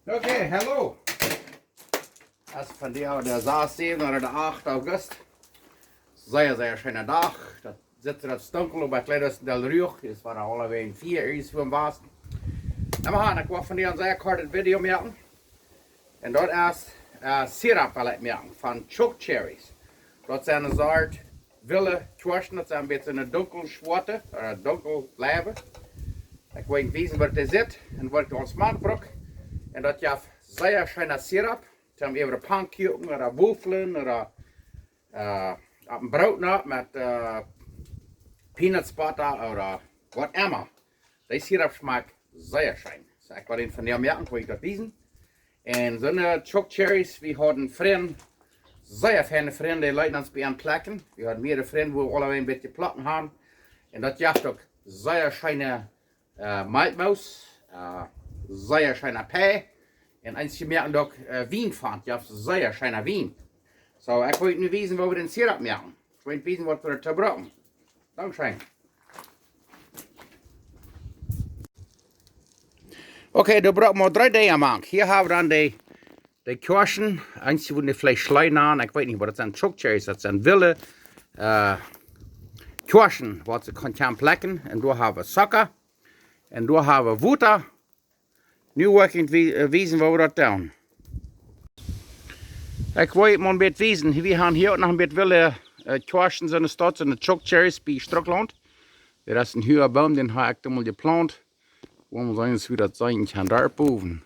Okay, hallo. Das ist von der saß 7 oder der 8. August. Sehr schöner Tag. Da sitzt das dunkel bei Kleiders del Rio. Es war allebei 4 Uhr vom Wasser. Ik wil van die een zeer korte video maken. En dat is sirap wil ik maken van chokecherries. Dat zijn een soort wilde kjoaschen. Dat zijn een beetje een donker zwarte, een donker blijven. Ik wil weten wat het zit en wat ik ons maakt. En dat je zeer schöne sirap. Dan hebben we pancake of wafelen of een brood met peanut butter of whatever. Die sirap smaakt zeer schön. So, ik wil een van die merken, wo ik dat wiesen. En zo'n chokecherries, we hadden vrienden, zeer fijne vrienden, die leiden ons bij aan plakken. We hadden meerdere vrienden, wo we allebei een beetje plakken hadden. En dat jaagt ook zeer schöne maltmaus, zeer schöne pij. En eens je merken ook wien van, je hebt zeer schöne wien. So, ik wil nu wiesen, wo we den sirap merken. Ik wil wiesen, wat we er te gebruiken. Dankzij. Okay, da brauchen wir 3 Dinge machen. Hier haben wir dann die kjoaschen. Eins, die wollen vielleicht schleiden an. Ich weiß nicht, was das sind. Chokecherries, das sind Wille. Kjoaschen, was sie kann plekken. Und da haben wir Zucker. Und da haben wir Water. Nu wil ik wijzen waar we dat doen. Ik wil het maar een beetje wijzen. We gaan hier ook nog een beetje Wille kjoaschen in de stad. En de chokecherries bij Struckland. Dat is een hoge boom, den heb ik toen mal geplant. Wo man sagen, wie das sein kann, da boven.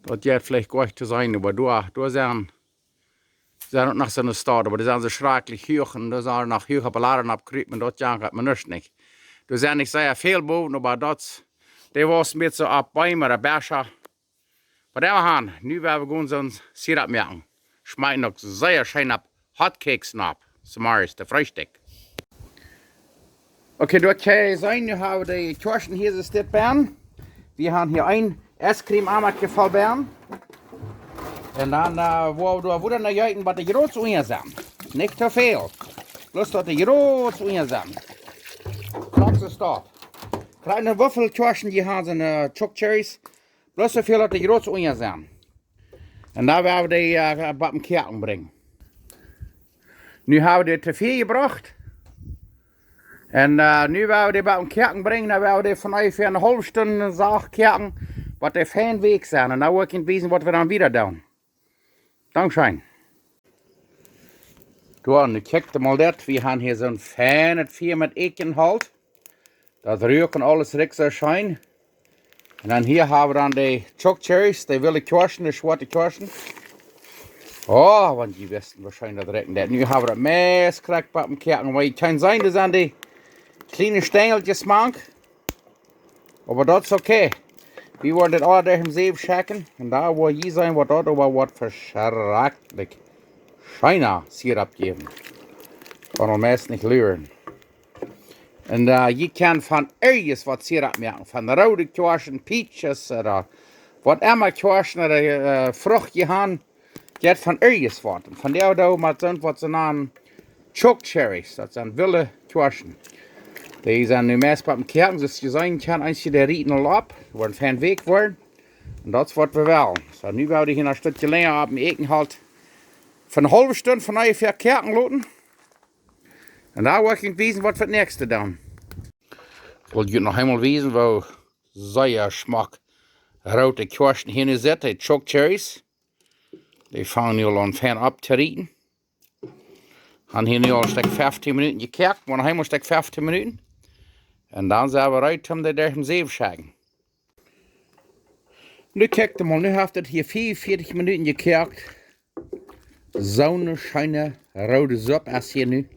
Das geht vielleicht gar nicht zu sein, aber da sind noch so eine Stadt, aber da sind so schrecklich hoch und da sind nach hohen Balladen abgekriegt, das geht man nicht. Da sind nicht sehr viel boven, aber das war mit so ab Bäumen oder Bärscher. Aber da haben nu werden wir so ein Sirap machen. Schmecken noch sehr schön ab Hotcakes ab, zum der Frühstück. Okay, das kann sein, wir haben die Kjoaschen hier ist das Bären. Wir haben hier ein Eiscreme am Gefall Bären. Und dann, wo dann die was die groß sind. Nicht zu viel. Bloß, dass die groß sind. Klappt es da. Kleine Waffelkjoaschen, die haben sind Chokecherries. Bloß so viel, dass die groß sind. Und da werden wir die bei Kerken bringen. Nu haben wir die zu viel gebracht. En nu werden we die bij een kerken brengen, dan werden we die van ongeveer een halve stunde zagen kerken, wat die fijn weg zijn. En dan wil ik niet weten wat we dan weer doen. Dankzij. Toen, nu kijk mal dat, we hebben hier zo'n fijn vier met ekenhout. Dat ruikt alles rechts zo schijn. En dan hier hebben we dan de chokecherries, die wilde kjoaschen, de zwarte kjoaschen. Oh, want die wisten waarschijnlijk dat rekken dat. Nu hebben we dat mes gekrijgt bij een kerken, maar het kan zijn, dat zijn die kleine stängeltjes mank. Aber das ist okay. Wir wollen das alle durch den See schacken. Und da wo je sein, was dort aber was verschrecklich scheiner Sirap geben. Kann man meist nicht lüren. Und je kann von alles was Sirap machen. Von rote Kjoaschen, Peaches oder was immer Kjoaschen oder Frucht je haben. Geht von alles was. Und von der da mal so was so an Chokecherries. Das sind wilde Kjoaschen. Die zijn nu meest bij elkaar, dus je zijn kan als je de rieten al op, worden fijn weg worden. En dat is wat we wel. So, nu willen we hier een stukje langer op eten halt van een halve stunde van ongeveer kerken laten. En daar wil ik wijzen wat we het nächste doen. Ik wil je nog eenmaal wijzen waar zeer smak rote kjoaschen hier zitten, die chokecherries. Die vangen nu al aan fijn op te rieten. Gaan hier nu al een stuk 15 minuten gekerkt, maar nog eenmaal een stuk 15 minuten. En dan zijn we eruit om die door de zee te schaken. Nu kijk mal, nu heeft het hier 44 minuten gekerkt. Zo'n schöne rode soep als hier nu.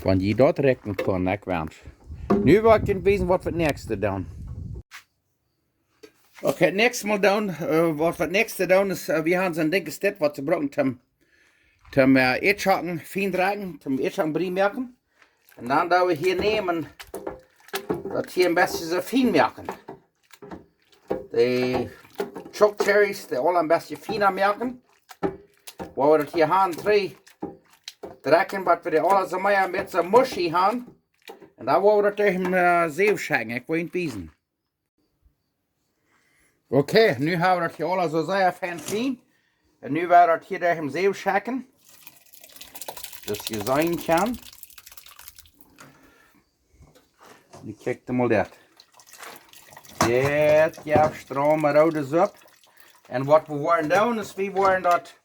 Want je dat rekken kan, ik wens. Nu wil ik weten wat we het nächste doen. Oké, het nächste mal doen, wat we het nächste doen is, we hebben zo'n dikke stip wat ze gebruiken zum Etschaken fijn dragen, zum Etschaken brie merken. En dan doen we hier nemen, dat hier een beetje zo fijn merken. De chokecherries, die alle een beetje fijner merken. Waar we dat hier hebben, 3 trekken, wat we die alle zo maar een beetje mushy hebben. En dan willen we dat tegen zee schaken, ik wil niet wiezen. Oké, nu hebben we dat hier alle zo zeer fijn zien. En nu werden we dat hier tegen hem zeeuw schakken. Dus je zijn kan. Nu kijk je maar dat. Dit ja, stroom rode op. En wat we worden doen is, we worden dat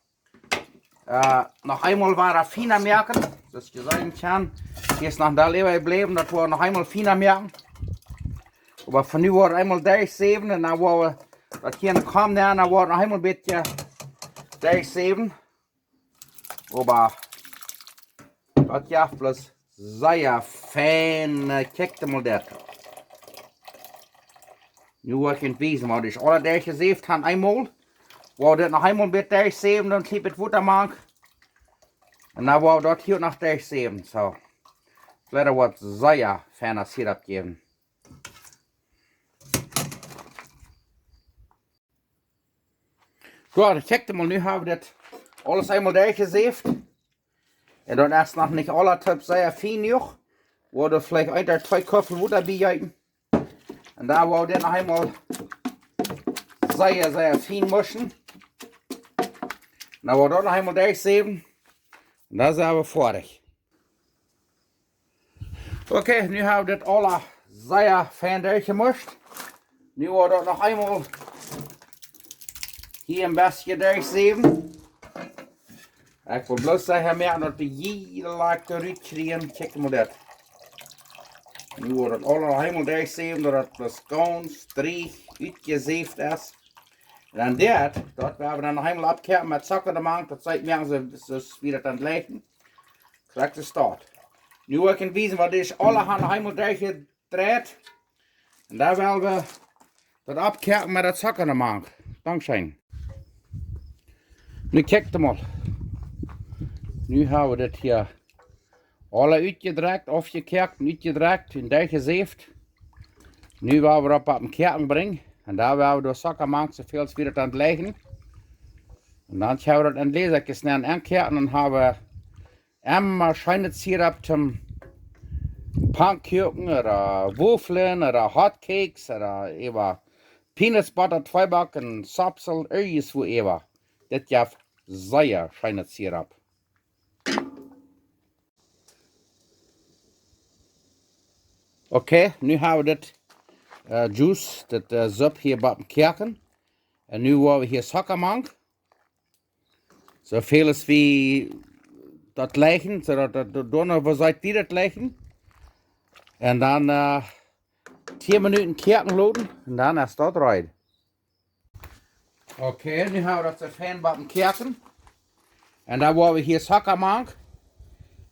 nog eenmaal waren finer merken. Dus je zijn kan. Hier is nog daar leven blijven, dat we nog eenmaal finer merken. Maar van nu wordt eenmaal 37 en dan worden we dat hier kwam dan wordt nog eenmaal een beetje 37. Maar dat ja, plus zeer fijn, kijk maar dat. Nu word ik het wezen, maar dus alle 37 gaan eenmaal. Waar dit nog eenmaal een beetje 37, dan kliep het water maken. En dan wordt dat hier nog 37. Zo. Verder wordt zeer fijner sirup geven. Goed, kijk maar, nu hebben we dit alles eenmaal doorgezeefd. En dan is nog niet alle typen zeer fijn nog. Waar we vielleicht 1 oder 2 Köpfe Water bij. En daar wou dit nog eenmaal zeer fijn mischen. Dan wordt dat nog eenmaal doorgezeefd. En dan zijn we fertig. Oké, nu hebben we dit alle zeer fijn doorgemischt. Nu wordt dat nog eenmaal hier een beetje doorgezeefd. Ik wil bloos zeggen, merken dat we hier lijkt eruit krijgen. Kijk maar dat. Nu wordt het allemaal helemaal doorgezeefd, dat het plus ganz, streeg, uitgezeefd is. En dan dat we dan nog helemaal abkehren met zakken de maand, dat zeigt merken ze wie dat aan het liggen. Krijgt de start. Nu wil ik het wijzen, wat is alle gaan nog helemaal doorgedraaid. En daar willen we dat abkehren met dat zakken de maand. Dankzij. Nu kijk maar. Nu hebben we dit hier alle uitgedraaid, afgekerkt, uitgedraaid en doorgezeefd. Nu willen we dat op een kerken brengen. En daar willen we door zakken maken zoveel als we dat aan het liggen. En dan gaan we dat in het lasertje snel aankerken. En dan hebben we wahrscheinlich sirup zum Pannkuchen oder Waffeln oder Hotcakes oder eben Peanut Butter, Zweibacken, Sapsel, irgendwas wo eben. Das gibt sehr schönes Sirup. Oké, nu hebben we dit juice, dit zup hier bij het kerken. En nu willen we hier suiker maken. Zoveel als we dat leggen, zodat de donor verzeiht die dat leggen. En dan 10 minuten kerken laten en dan is dat eruit. Oké, nu hebben we dat zo fijn bij het kerken. En dan willen we hier suiker maken.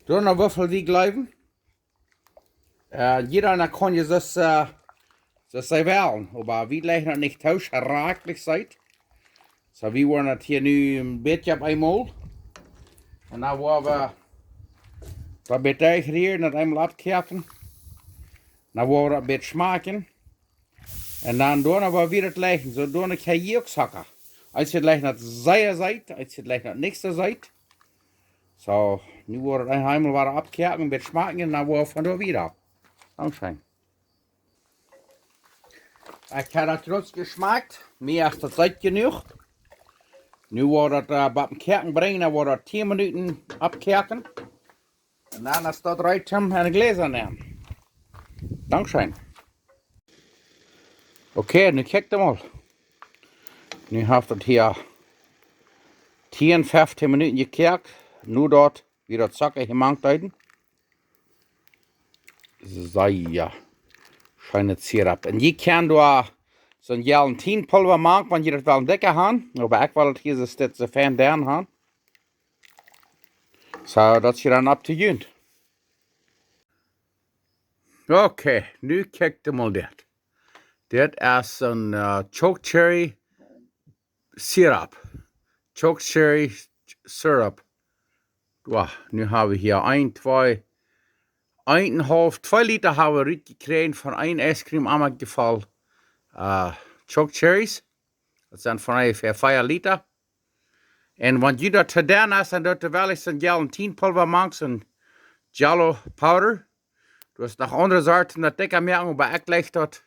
Donor wuffel wie blijven. Jeder kann je das wählen, aber wir leggen het niet thuis raaklijk zijn. So wir wollen het hier nu een beetje op eenmaal. En dan willen we dat beetje hier dat eenmaal afkerken. Dan willen we dat beetje smaken. En dan doen we weer het leggen, zo doen ik hier ook zakken. Als je het leggen dat zij zijt, als je het leggen dat niks zijt. Zo, nu wordt het eenmaal weer afkerken, een beetje smaken en dan willen we van door weer. Dankzij. Ik heb dat trots gesmaakt, meer als dat tijd genoeg. Nu wordt het bij het kerken brengen, dan wordt het 10 minuten abkerken. En dan is dat eruit en een glazen nemen. Dankzij. Oké, nu kijk maar. Nu heeft het hier 10, 15 minuten gekerkt. Nu dat weer dat zakken gemaakt hebben. Zeer schöne Sirup. En je kan door zo'n Gelatine-pulver maken, want je dat wel dikker hebben. Maar ik wil het hier zo fijn dern hebben. Zo dat je dan op te junt. Oké, nu kijk je maar dit. Dit is een chokecherry sirup. Chokecherry syrup. Wow, nu hebben we hier 1, 2, 2 Liter hebben we gekregen van 1 ijscream aan het geval chokecherries. Dat zijn van ongeveer 4 Liter. En want je dat gedaan hebt, dan dat er wel eens een gelatinepulver maakt, een jello powder. Du hast nog andere soorten dat dikker merken, maar ik leg dat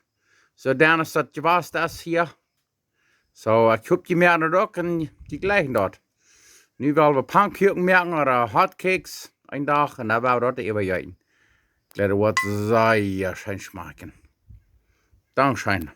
zodanig dat je was das hier. So, ich hab die merken dort auch und die gleichen dort. Nu wollen wir Pannkuchen merken oder Hotcakes ein Tag und dann werden wir dort überjagen. Ich glaube, das wird sehr schön schmecken. Dankeschön.